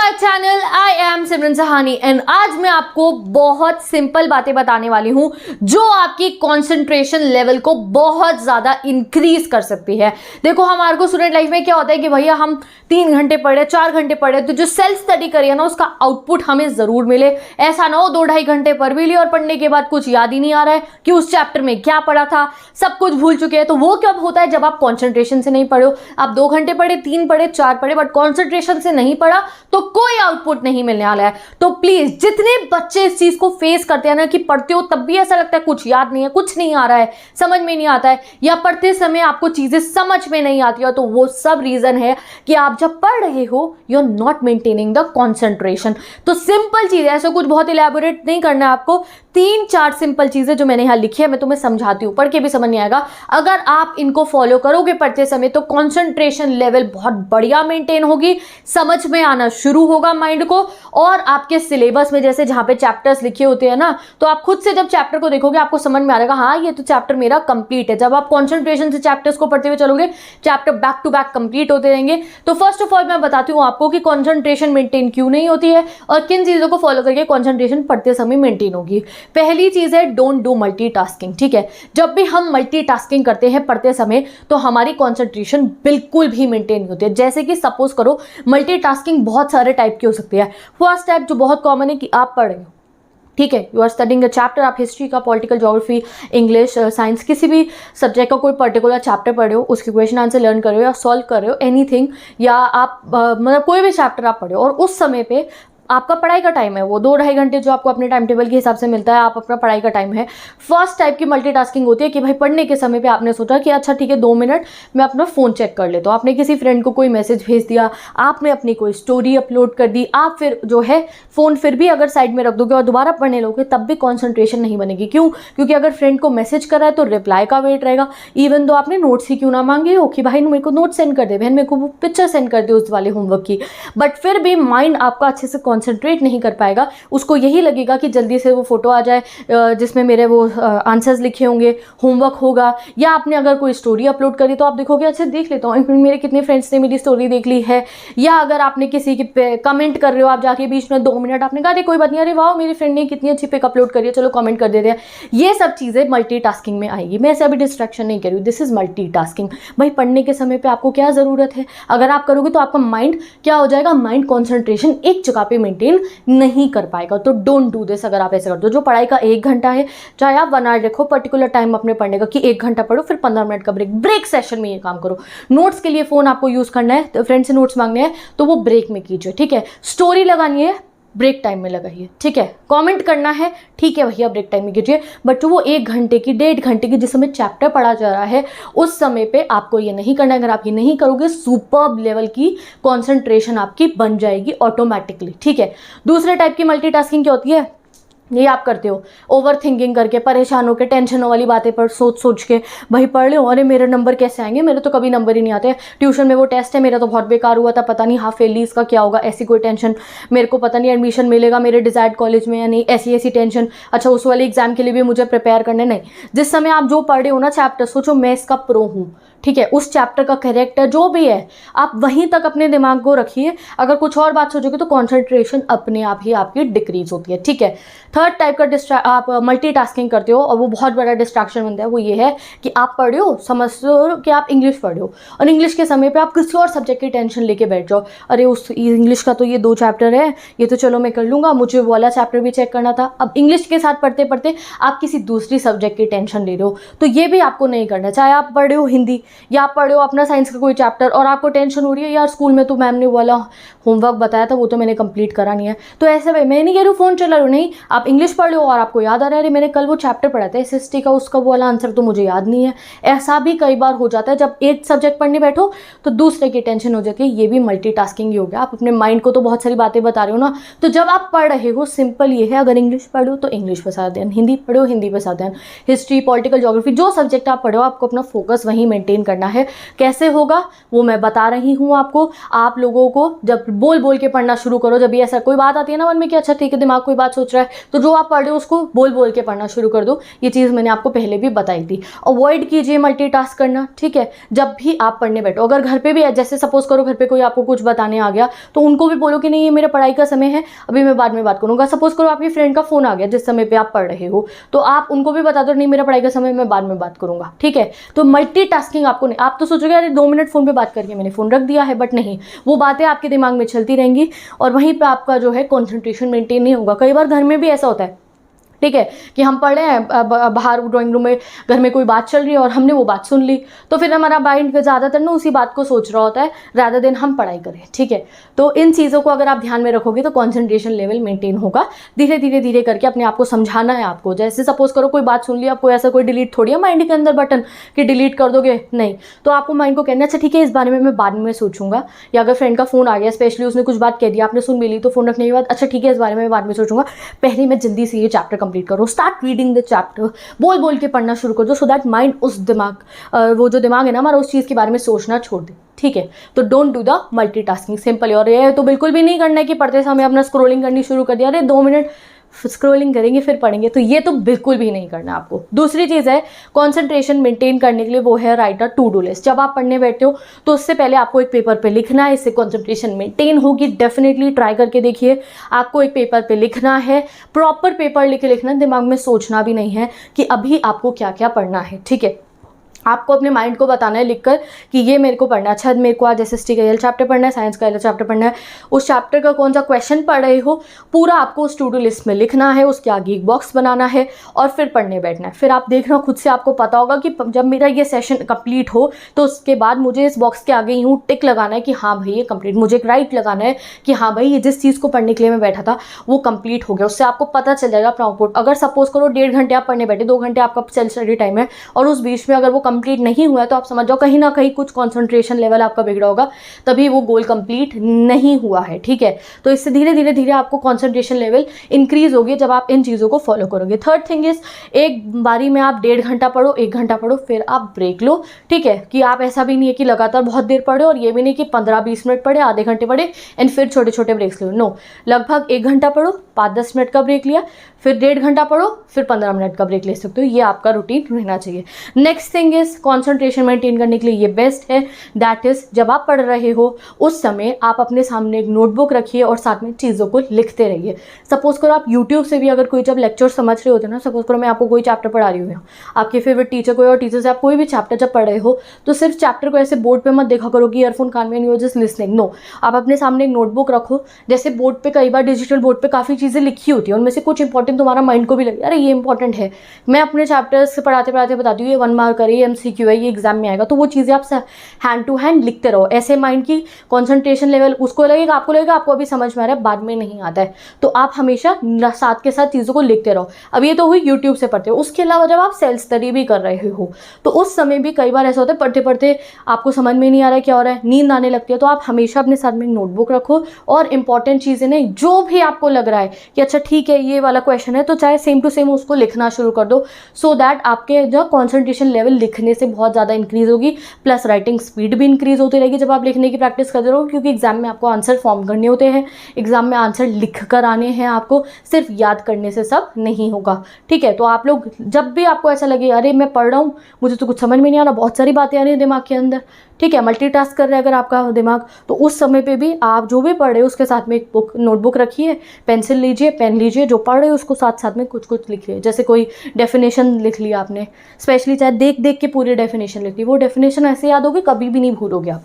My channel, I am Simran Sahani and आज मैं आपको बहुत सिंपल बातें बताने वाली हूं जो आपकी कंसंट्रेशन लेवल को बहुत ज्यादा इंक्रीज कर सकती है। देखो, हमारे को स्टूडेंट लाइफ में क्या होता है कि भैया हम 3 घंटे पढ़े, 4 घंटे पढ़े, तो जो सेल्फ स्टडी करिए ना उसका आउटपुट हमें जरूर मिले। ऐसा ना हो 2-2.5 घंटे पढ़ भी लिए और पढ़ने के बाद कुछ याद ही नहीं आ रहा है कि उस चैप्टर में क्या पढ़ा था, सब कुछ भूल चुके हैं। तो वो कब होता है? जब आप कॉन्सेंट्रेशन से नहीं पढ़ो। आप 2 घंटे पढ़े, 3 पढ़े, 4 पढ़े, बट कॉन्सेंट्रेशन से नहीं पढ़ा तो कोई आउटपुट नहीं मिलने वाला है। तो प्लीज, जितने बच्चे इस चीज को फेस करते हैं ना कि पढ़ते हो तब भी ऐसा लगता है कुछ याद नहीं है, कुछ नहीं आ रहा है, समझ में नहीं आता है, या पढ़ते समय आपको चीजें समझ में नहीं आती हो, तो वो सब रीजन है कि आप जब पढ़ रहे हो you are not maintaining the concentration. तो सिंपल चीज है, ऐसा कुछ बहुत इलेबोरेट नहीं करना है आपको। 3-4 सिंपल चीजें जो मैंने यहां लिखी है मैं तुम्हें समझाती हूं, पढ़ के भी समझ नहीं आएगा। अगर आप इनको फॉलो करोगे पढ़ते समय तो कॉन्सेंट्रेशन लेवल बहुत बढ़िया मेंटेन होगी, समझ में आना शुरू होगा माइंड को। और आपके सिलेबस में जैसे जहां पे चैप्टर्स लिखे होते हैं ना, तो आप खुद से जब चैप्टर को देखोगे आपको समझ में आ जाएगा, हाँ ये तो चैप्टर मेरा कंप्लीट है। जब आप कॉन्सेंट्रेशन से चैप्टर्स को पढ़ते हुए चलोगे, chapter back to back complete होते रहेंगे। तो फर्स्ट ऑफ ऑल मैं बताती हूँ आपको कि कॉन्सेंट्रेशन मेंटेन क्यों नहीं होती है और किन चीजों को फॉलो करके कॉन्सेंट्रेशन पढ़ते समय मेंटेन होगी। पहली चीज है, डोंट डू मल्टीटास्किंग। ठीक है, जब भी हम मल्टीटास्किंग करते हैं पढ़ते समय तो हमारी कॉन्सेंट्रेशन बिल्कुल भी मेंटेन नहीं होती है। जैसे कि सपोज करो, मल्टीटास्किंग बहुत सारे टाइप की हो सकती है। फर्स्ट टाइप जो बहुत कॉमन है कि आप पढ़ रहे हो, ठीक है, you are studying a chapter, आप हिस्ट्री का, पॉलिटिकल, ज्योग्राफी, इंग्लिश, साइंस, किसी भी सब्जेक्ट का कोई पर्टिकुलर चैप्टर पढ़ रहे हो, उसके क्वेश्चन आंसर लर्न कर रहे हो या सॉल्व कर रहे हो, एनीथिंग, या आप मतलब कोई भी चैप्टर आप पढ़े हो और उस समय पे आपका पढ़ाई का टाइम है, वो 2-2.5 घंटे जो आपको अपने टाइम टेबल के हिसाब से मिलता है, आप अपना पढ़ाई का टाइम है। फर्स्ट टाइप की मल्टीटास्किंग होती है कि भाई पढ़ने के समय पे आपने सोचा कि अच्छा ठीक है 2 मिनट मैं अपना फ़ोन चेक कर लेता हूँ। आपने किसी फ्रेंड को कोई मैसेज भेज दिया, आपने अपनी कोई स्टोरी अपलोड कर दी, आप फिर जो है फ़ोन फिर भी अगर साइड में रख दोगे और दोबारा पढ़ने लोगे तब भी कॉन्सेंट्रेशन नहीं बनेगी। क्यों? क्योंकि अगर फ्रेंड को मैसेज करा है तो रिप्लाई का वेट रहेगा। इवन दो आपने नोट्स ही क्यों ना मांगे हो कि भाई मेरे को नोट सेंड कर दे, बहन मेरे को वो पिक्चर सेंड कर दे उस वाले होमवर्क की, बट फिर भी माइंड आपका अच्छे से कॉन्सेंट्रेट नहीं कर पाएगा। उसको यही लगेगा कि जल्दी से वो फोटो आ जाए जिसमें मेरे वो आंसर्स लिखे होंगे, होमवर्क होगा। या आपने अगर कोई स्टोरी अपलोड करी तो आप देखोगे अच्छा देख लेता हूँ मेरे कितने फ्रेंड्स ने मेरी स्टोरी देख ली है। या अगर आपने किसी के कमेंट कर रहे हो, आप जाके बीच में 2 मिनट आपने कहा अरे कोई बात नहीं, अरे वाह मेरी फ्रेंड ने कितनी अच्छी पिक अपलोड करी है, चलो कमेंट कर देते हैं। ये सब चीज़ें मल्टीटास्किंग में आएगी। मैं ऐसे अभी डिस्ट्रैक्शन नहीं कर रही हूँ, दिस इज मल्टीटास्किंग। भाई पढ़ने के समय पे आपको क्या ज़रूरत है? अगर आप करोगे तो आपका माइंड क्या हो जाएगा? माइंड कॉन्सेंट्रेशन एक जगह पे मेंटेन नहीं कर पाएगा। तो डोंट डू दिस। अगर आप ऐसे करते हो, जो पढ़ाई का 1 घंटा है, चाहे आप 1 आवर रखो पर्टिकुलर टाइम अपने पढ़ने का कि 1 घंटा पढ़ो, फिर 15 मिनट का ब्रेक सेशन में ये काम करो। नोट्स के लिए फोन आपको यूज करना है, तो फ्रेंड से नोट्स मांगने हैं तो वो ब्रेक में कीजिए। ठीक है, स्टोरी लगानी है ब्रेक टाइम में लगाइए। ठीक है, कमेंट करना है, ठीक है भैया ब्रेक टाइम में कीजिए, बट जो वो 1 घंटे की, 1.5 घंटे की जिस समय चैप्टर पढ़ा जा रहा है उस समय पे आपको ये नहीं करना है। अगर आप ये नहीं करोगे सुपर्ब लेवल की कॉन्सेंट्रेशन आपकी बन जाएगी ऑटोमेटिकली। ठीक है, दूसरे टाइप की मल्टीटास्किंग क्या होती है? ये आप करते हो ओवर थिंकिंग करके, परेशान होकर, टेंशनों वाली बातें पर सोच सोच के भाई पढ़ लो, अरे मेरे नंबर कैसे आएंगे, मेरे तो कभी नंबर ही नहीं आते, ट्यूशन में वो टेस्ट है मेरा तो बहुत बेकार हुआ था, पता नहीं हाफ फेली इसका क्या होगा, ऐसी कोई टेंशन, मेरे को पता नहीं एडमिशन मिलेगा मेरे डिजायर्ड कॉलेज में या नहीं, ऐसी टेंशन, अच्छा उस वाले एग्जाम के लिए भी मुझे प्रिपेयर करने। नहीं, जिस समय आप जो पढ़ रहे हो ना चैप्टर, सोचो मैं इसका प्रो हूँ, ठीक है, उस चैप्टर का कैरेक्टर जो भी है आप वहीं तक अपने दिमाग को रखिए। अगर कुछ और बात सोचोगे तो कॉन्सेंट्रेशन अपने आप ही आपकी डिक्रीज होती है। ठीक है, थर्ड टाइप का आप मल्टीटास्किंग करते हो और वो बहुत बड़ा डिस्ट्रैक्शन बनता है, वो ये है कि आप पढ़ रहे हो, समझते हो कि आप इंग्लिश पढ़ रहे हो और इंग्लिश के समय पे आप किसी और सब्जेक्ट की टेंशन लेके बैठ जाओ, अरे उस इंग्लिश का तो ये 2 चैप्टर है, ये तो चलो मैं कर लूँगा, मुझे वो वाला चैप्टर भी चेक करना था। अब इंग्लिश के साथ पढ़ते पढ़ते आप किसी दूसरी सब्जेक्ट की टेंशन ले रहे हो, तो ये भी आपको नहीं करना। चाहे आप पढ़ रहे हो हिंदी या आप पढ़ रहे हो अपना साइंस का कोई चैप्टर और आपको टेंशन हो रही है यार स्कूल में तो मैम ने वाला होमवर्क बताया था वो तो मैंने कंप्लीट करा नहीं है, तो ऐसे भाई मैं नहीं कह रही हूँ फ़ोन चला रही हूँ, नहीं, आप इंग्लिश पढ़ लो और आपको याद आ रहा है अरे मैंने कल वो चैप्टर पढ़ा था SST का, उसका वो वाला आंसर तो मुझे याद नहीं है। ऐसा भी कई बार हो जाता है, जब एक सब्जेक्ट पढ़ने बैठो तो दूसरे की टेंशन हो जाती है। ये भी मल्टीटास्किंग ही हो गया। आप अपने माइंड को तो बहुत सारी बातें बता रहे हो ना, तो जब आप पढ़ रहे हो सिंपल ये है, अगर इंग्लिश पढ़ो तो इंग्लिश पे साथ ध्यान, हिंदी पढ़ो हिंदी पे साथ ध्यान, हिस्ट्री, पॉलिटिकल, ज्योग्राफी, जो सब्जेक्ट आप पढ़ो आपको अपना फोकस वहीं मेंटेन करना है। कैसे होगा वो मैं बता रही हूँ आपको। आप लोगों को जब बोल बोल के पढ़ना शुरू करो, जब भी ऐसा कोई बात आती है ना मन में कि अच्छा ठीक है दिमाग कोई बात सोच रहा है, तो जो आप पढ़ रहे हो उसको बोल बोल के पढ़ना शुरू कर दो। ये चीज़ मैंने आपको पहले भी बताई थी। अवॉइड कीजिए मल्टीटास्क करना, ठीक है। जब भी आप पढ़ने बैठो, अगर घर पे भी है, जैसे सपोज करो घर पे कोई आपको कुछ बताने आ गया, तो उनको भी बोलो कि नहीं ये मेरा पढ़ाई का समय है, अभी मैं बाद में बात करूंगा। सपोज करो आपकी फ्रेंड का फोन आ गया जिस समय पे आप पढ़ रहे हो, तो आप उनको भी बता दो नहीं मेरा पढ़ाई का समय, मैं बाद में बात करूंगा, ठीक है। तो मल्टीटास्किंग आपको नहीं, आप तो सोचोगे अरे 2 मिनट फोन पे बात करके मैंने फोन रख दिया है, बट नहीं, वो बातें आपके दिमाग में चलती रहेंगी और वहीं पे आपका जो है कंसंट्रेशन मेंटेन नहीं होगा। कई बार घर में भी ऐसा होता है, ठीक है, कि हम पढ़ रहे हैं, बाहर ड्राइंग रूम में घर में कोई बात चल रही है और हमने वो बात सुन ली, तो फिर हमारा माइंड ज़्यादातर ना उसी बात को सोच रहा होता है रादर देन हम पढ़ाई करें, ठीक है। तो इन चीज़ों को अगर आप ध्यान में रखोगे तो कॉन्सेंट्रेशन लेवल मेंटेन होगा। धीरे धीरे धीरे करके अपने आप को समझाना है आपको। जैसे सपोज करो कोई बात सुन ली, आपको ऐसा कोई डिलीट थोड़ी है माइंड के अंदर बटन कि डिलीट कर दोगे, नहीं। तो आपको माइंड को कहना है अच्छा ठीक है इस बारे में मैं बाद में सोचूंगा। या अगर फ्रेंड का फोन आ गया, स्पेशली उसने कुछ बात कह दी, आपने सुन भी ली, तो फोन रखने के बाद अच्छा ठीक है इस बारे में बाद में सोचूंगा, पहले मैं जल्दी से ये चैप्टर कंप्लीट करूँ। स्टार्ट रीडिंग द चैप्टर, बोल बोल के पढ़ना शुरू कर दो, सो दैट माइंड उस दिमाग वो जो दिमाग है ना हमारा उस चीज़ के बारे में सोचना छोड़ दे, ठीक है। तो don't do the multitasking, simple. और ये तो बिल्कुल भी नहीं करना है कि पढ़ते समय अपना स्क्रोलिंग करनी शुरू कर दिया, अरे 2 मिनट स्क्रोलिंग करेंगे फिर पढ़ेंगे, तो ये तो बिल्कुल भी नहीं करना आपको। दूसरी चीज़ है कंसंट्रेशन मेंटेन करने के लिए, वो है write a to do list. जब आप पढ़ने बैठते हो तो उससे पहले आपको एक पेपर पे लिखना है, इससे कंसंट्रेशन मेंटेन होगी। डेफिनेटली ट्राई करके देखिए। आपको एक पेपर पे लिखना है, प्रॉपर पेपर लिखे लिखना, दिमाग में सोचना भी नहीं है कि अभी आपको क्या क्या पढ़ना है, ठीक है। आपको अपने माइंड को बताना है लिखकर कि ये मेरे को पढ़ना है। अच्छा मेरे को आज एसएसटी का एल चैप्टर पढ़ना है, साइंस का एल चैप्टर पढ़ना है, उस चैप्टर का कौन सा क्वेश्चन पढ़ रहे हो पूरा आपको उस टू डू लिस्ट में लिखना है, उसके आगे एक बॉक्स बनाना है और फिर पढ़ने बैठना है। फिर आप देखना खुद से आपको पता होगा कि जब मेरा ये सेशन कंप्लीट हो तो उसके बाद मुझे इस बॉक्स के आगे यूँ टिक लगाना है कि हाँ भाई ये कंप्लीट, मुझे एक राइट लगाना है कि हाँ भाई ये जिस चीज़ को पढ़ने के लिए मैं बैठा था वो कंप्लीट हो गया। उससे आपको पता चल जाएगा अपना आउटपुट। अगर सपोज करो 1.5 घंटे आप पढ़ने बैठे, 2 घंटे आपका सेल्फ स्टडी टाइम है और उस बीच में अगर वो कंप्लीट नहीं हुआ है तो आप समझ जाओ कहीं ना कहीं कुछ कंसंट्रेशन लेवल आपका बिगड़ा होगा, तभी वो गोल कंप्लीट नहीं हुआ है, ठीक है। तो इससे धीरे धीरे धीरे आपको कंसंट्रेशन लेवल इंक्रीज होगी जब आप इन चीज़ों को फॉलो करोगे। थर्ड थिंग इज एक बारी में आप 1.5 घंटा पढ़ो, 1 घंटा पढ़ो, फिर आप ब्रेक लो, ठीक है। कि आप ऐसा भी नहीं है कि लगातार बहुत देर पढ़े और ये भी नहीं कि 15-20 मिनट पढ़े, आधे घंटे पढ़े एंड फिर छोटे छोटे ब्रेक्स लो। नो, लगभग 1 घंटा पढ़ो, 5-10 मिनट का ब्रेक लिया, फिर 1.5 घंटा पढ़ो, फिर 15 मिनट का ब्रेक ले सकते हो। ये आपका रूटीन रहना चाहिए। Next thing is concentration maintain करने के लिए ये बेस्ट है, दैट इज जब आप पढ़ रहे हो उस समय आप अपने सामने एक नोटबुक रखिए और साथ में चीज़ों को लिखते रहिए। सपोज करो आप यूट्यूब से भी अगर कोई जब लेक्चर समझ रहे होते हैं ना, सपोज करो मैं आपको कोई चैप्टर पढ़ा रही हूँ, आपके फेवरेट टीचर कोई और टीचर से आप कोई भी चैप्टर जब पढ़ रहे हो तो सिर्फ चैप्टर को ऐसे बोर्ड पे मत देखा करो कि ईयरफोन कान में नहीं हो जस्ट लिसनिंग। नो, आप अपने सामने एक नोटबुक रखो। जैसे बोर्ड पे कई बार डिजिटल बोर्ड पे काफ़ी चीज़ें लिखी होती है, उनमें से कुछ इंपॉर्टेंट तुम्हारा माइंड को भी लगे अरे ये इंपॉर्टेंट है। मैं अपने चैप्टर्स पढ़ाते पढ़ाते बताती हूँ ये 1 मार्क है, ये MCQ है, ये एग्जाम में आएगा, तो वो चीज़ें आप हैंड टू हैंड लिखते रहो। ऐसे माइंड की कंसंट्रेशन लेवल उसको लगेगा, आपको अभी समझ में आ रहा है, बाद में नहीं आता है। तो आप हमेशा साथ के साथ चीज़ों को लिखते रहो। अब ये तो हुई यूट्यूब से पढ़ते हो। उसके अलावा जब आप सेल्फ स्टडी भी कर रहे हो तो उस समय भी कई बार ऐसा होता है पढ़ते पढ़ते आपको समझ में नहीं आ रहा है क्या हो रहा है, नींद आने लगती है, तो आप हमेशा अपने साथ में नोटबुक रखो और इंपॉर्टेंट चीज़ें नहीं, जो भी आपको लग रहा है कि अच्छा ठीक है ये वाला क्वेश्चन है, तो चाहे सेम टू सेम उसको लिखना शुरू कर दो, सो दैट आपके जो कॉन्सेंट्रेशन लेवल लिखने से बहुत ज़्यादा इंक्रीज होगी, प्लस राइटिंग स्पीड भी इंक्रीज होती रहेगी जब आप लिखने की प्रैक्टिस करते रहो। क्योंकि एग्जाम में आपको आंसर फॉर्म करने होते हैं, एग्जाम में आंसर लिख कर आने हैं, आपको सिर्फ याद करने से सब नहीं होगा, ठीक है। तो आप लोग जब भी आपको ऐसा लगे अरे मैं पढ़ रहा हूँ मुझे तो कुछ समझ में नहीं आ रहा, बहुत सारी बातें आ रही हैं दिमाग के अंदर, ठीक है, मल्टीटास्क कर रहे हैं अगर आपका दिमाग, तो उस समय पे भी आप जो भी पढ़ रहे हो उसके साथ में एक नोटबुक रखिए, पेंसिल लीजिए, पेन लीजिए, जो पढ़ रहे हो उसको साथ साथ में कुछ कुछ लिखिए। जैसे कोई डेफिनेशन लिख लिया आपने, स्पेशली चाहे देख देख के पूरी डेफिनेशन लिख ली, वो डेफिनेशन ऐसे याद होगी कभी भी नहीं भूलोगे आप।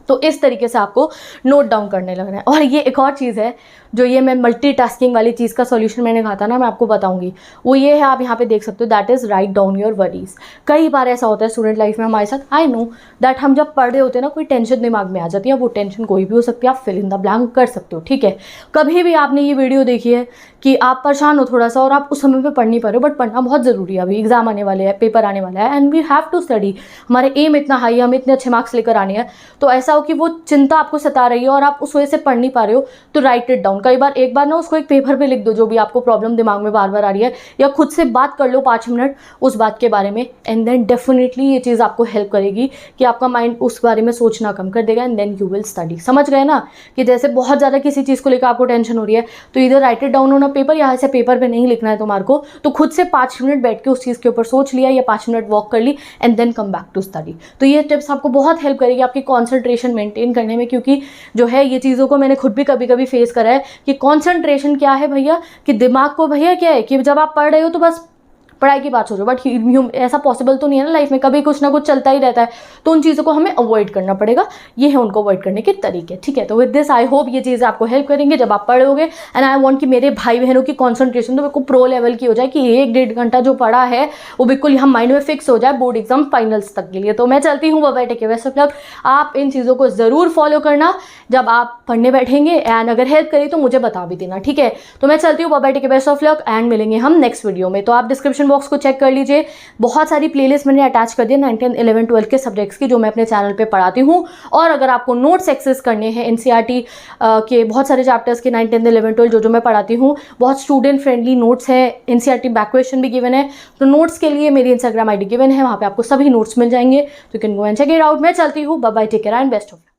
तो इस तरीके से आपको नोट डाउन करने लगना है। और ये एक और चीज़ है जो ये मैं मल्टीटास्किंग वाली चीज़ का सॉल्यूशन मैंने कहा था ना, मैं आपको बताऊंगी, वो ये है, आप यहाँ पे देख सकते हो, that is write down your worries. कई बार ऐसा होता है स्टूडेंट लाइफ में हमारे साथ, आई नो दैट हम जब पढ़ रहे होते हैं ना कोई टेंशन दिमाग में आ जाती है, वो टेंशन कोई भी हो सकती है, आप फिल इन द ब्लैंक कर सकते हो, ठीक है। कभी भी आपने ये वीडियो देखी है कि आप परेशान हो थोड़ा सा और आप उस समय पे पढ़ नहीं पा रहे हो, बट पढ़ना बहुत ज़रूरी है, अभी एग्जाम आने वाले हैं, पेपर आने वाला है and we have to study, हमारे एम इतना हाई है, हमें इतने अच्छे मार्क्स लेकर आने हैं, तो ऐसा हो कि वो चिंता आपको सता रही है और आप उस वजह से पढ़ नहीं पा रहे हो, तो राइट इट डाउन। कई बार एक बार ना उसको एक पेपर पे लिख दो जो भी आपको प्रॉब्लम दिमाग में बार बार आ रही है, या खुद से बात कर लो 5 मिनट उस बात के बारे में, एंड देन डेफिनेटली ये चीज़ आपको हेल्प करेगी कि आपका माइंड उस बारे में सोचना कम कर देगा, and then you will study. समझ गए ना कि जैसे बहुत ज़्यादा किसी चीज़ को लेकर आपको टेंशन हो रही है, तो इधर right it down on a paper, या ऐसे पेपर पे नहीं लिखना है तुम्हारे को, तो खुद से 5 मिनट बैठ के उस चीज़ के ऊपर सोच लिया, या 5 मिनट वॉक कर ली, and then come back to study. तो ये टिप्स आपको बहुत हेल्प करेगी आपकी कॉन्सेंट्रेशन मेंटेन करने में, क्योंकि जो है ये चीज़ों को मैंने खुद भी कभी कभी फेस करा है कि कॉन्सेंट्रेशन क्या है भैया, कि दिमाग को भैया क्या है कि जब आप पढ़ रहे हो तो बस पढ़ाई की बात सोचो, बट ऐसा पॉसिबल तो नहीं है ना लाइफ में, कभी कुछ ना कुछ चलता ही रहता है, तो उन चीज़ों को हमें अवॉइड करना पड़ेगा। ये है उनको अवॉइड करने के तरीके, ठीक है। तो विद दिस आई होप ये चीज़ें आपको हेल्प करेंगे जब आप पढ़ोगे, एंड आई वांट कि मेरे भाई बहनों की कॉन्सेंट्रेशन तो बिल्कुल प्रो लेवल की हो जाए, कि 1-1.5 घंटा जो पढ़ा है वो बिल्कुल यहाँ माइंड में फिक्स हो जाए बोर्ड एग्जाम फाइनल्स तक के लिए। तो मैं चलती हूँ, bye take care, best of luck. आप इन चीज़ों को ज़रूर फॉलो करना जब आप पढ़ने बैठेंगे, एंड अगर हेल्प करी तो मुझे बता भी देना, ठीक है। तो मैं चलती हूँ, bye take care, best of luck, and मिलेंगे हम नेक्स्ट वीडियो में। तो आप डिस्क्रिप्शन बॉक्स को चेक कर लीजिए, बहुत सारी प्लेलिस्ट मैंने अटैच कर दी 9th 11th 12th के सब्जेक्ट्स की, जो मैं अपने चैनल पे पढ़ाती हूँ। और अगर आपको नोट्स एक्सेस करने हैं एनसीईआरटी के बहुत सारे चैप्टर्स के 9th 10th 11th 12th जो मैं पढ़ाती हूँ, बहुत स्टूडेंट फ्रेंडली नोट्स है, एनसीईआरटी बैक क्वेश्चन भी गिवन है, तो नोट्स के लिए मेरी इंस्टाग्राम आईडी गिवन है, वहाँ पे आपको सभी नोट्स मिल जाएंगे, तो you can go and check it out. मैं चलती हूँ, bye bye, take care and best of luck.